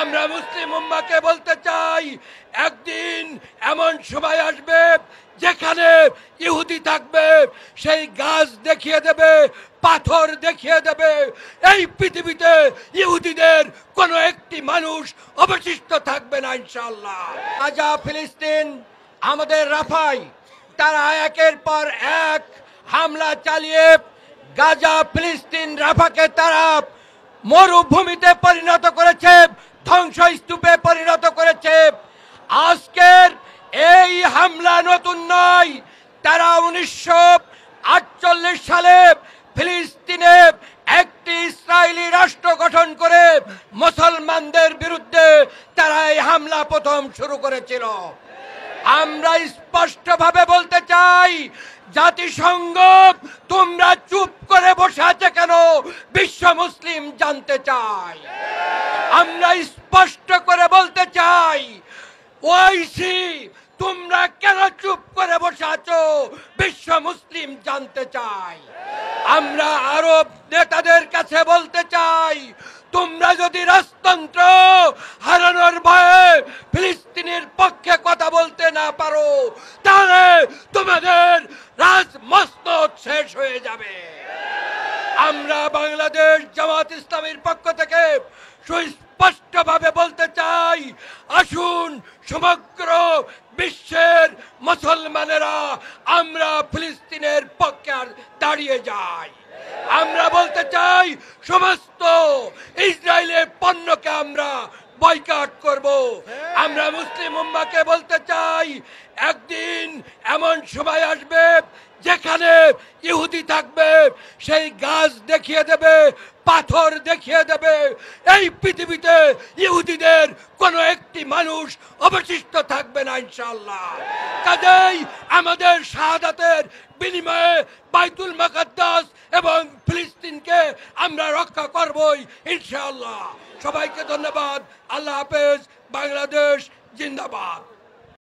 আমরা মুসলিম উম্মাহকে বলতে চাই, একদিন এমন সময় আসবে যেখানে ইহুদি থাকবে, সেই গাছ দেখিয়ে দেবে, পাথর দেখিয়ে দেবে, এই পৃথিবীতে ইহুদিদের কোনো একটি মানুষ অবশিষ্ট থাকবে না ইনশাআল্লাহ। গাজা ফিলিস্তিন আমাদের রাফায় তারা একের পর এক হামলা চালিয়ে গাজা ফিলিস্তিন রাফাকে তারা মরুভূমিতে পরিণত করেছে, ধ্বংসস্তূপে পরিণত করেছে। আজকের এই হামলা নতুন নয়। তারা 1948 সালে ফিলিস্তিনে একটি ইসরায়েলি রাষ্ট্র গঠন করে মুসলমানদের বিরুদ্ধে তারা এই হামলা প্রথম শুরু করেছিল। আমরা স্পষ্টভাবে বলতে চাই, জাতিসংঘ তোমরা চুপ করে বসে আছে কেন? বিশ্ব মুসলিম জানতে চাই। আমরা স্পষ্ট করে বলতে চাই, ওআইসি তোমরা কেন চুপ করে বসে আছো? বিশ্ব মুসলিম জানতে চাই। আমরা আরব নেতাদের কাছে বলতে চাই, তোমরা যদি রাজতন্ত্র হারানোর ভয়ে ফিলিস্তিনের পক্ষে কথা বলতে না পারো, তাহলে তোমাদের রাজমসনদ শেষ হয়ে যাবে। আমরা বাংলাদেশ জামাত ইসলামীর পক্ষ থেকে সুস্পষ্টভাবে বলতে চাই, আসুন সমগ্র বিশ্বের মুসলমানেরা আমরা ফিলিস্তিনের পক্ষে দাঁড়িয়ে যাই। আমরা বলতে চাই, সমস্ত ইসরায়েলের পণ্যকে আমরা বয়কট করব। আমরা মুসলিম উম্মাহকে বলতে চাই, একদিন এমন সময় আসবে যেখানে ইহুদি থাকবে, সেই গাছ দেখিয়ে দেবে, পাথর দেখিয়ে দেবে, এই পৃথিবীতে ইহুদিদের কোনো একটি মানুষ অবশিষ্ট থাকবে না ইনশাআল্লাহ। কাজেই আমাদের শাহাদাতের বিনিময়ে বাইতুল মুকাদ্দাস এবং ফিলিস্তিনকে আমরা রক্ষা করবই ইনশাআল্লাহ। সবাইকে ধন্যবাদ। আল্লাহ হাফেজ। বাংলাদেশ জিন্দাবাদ।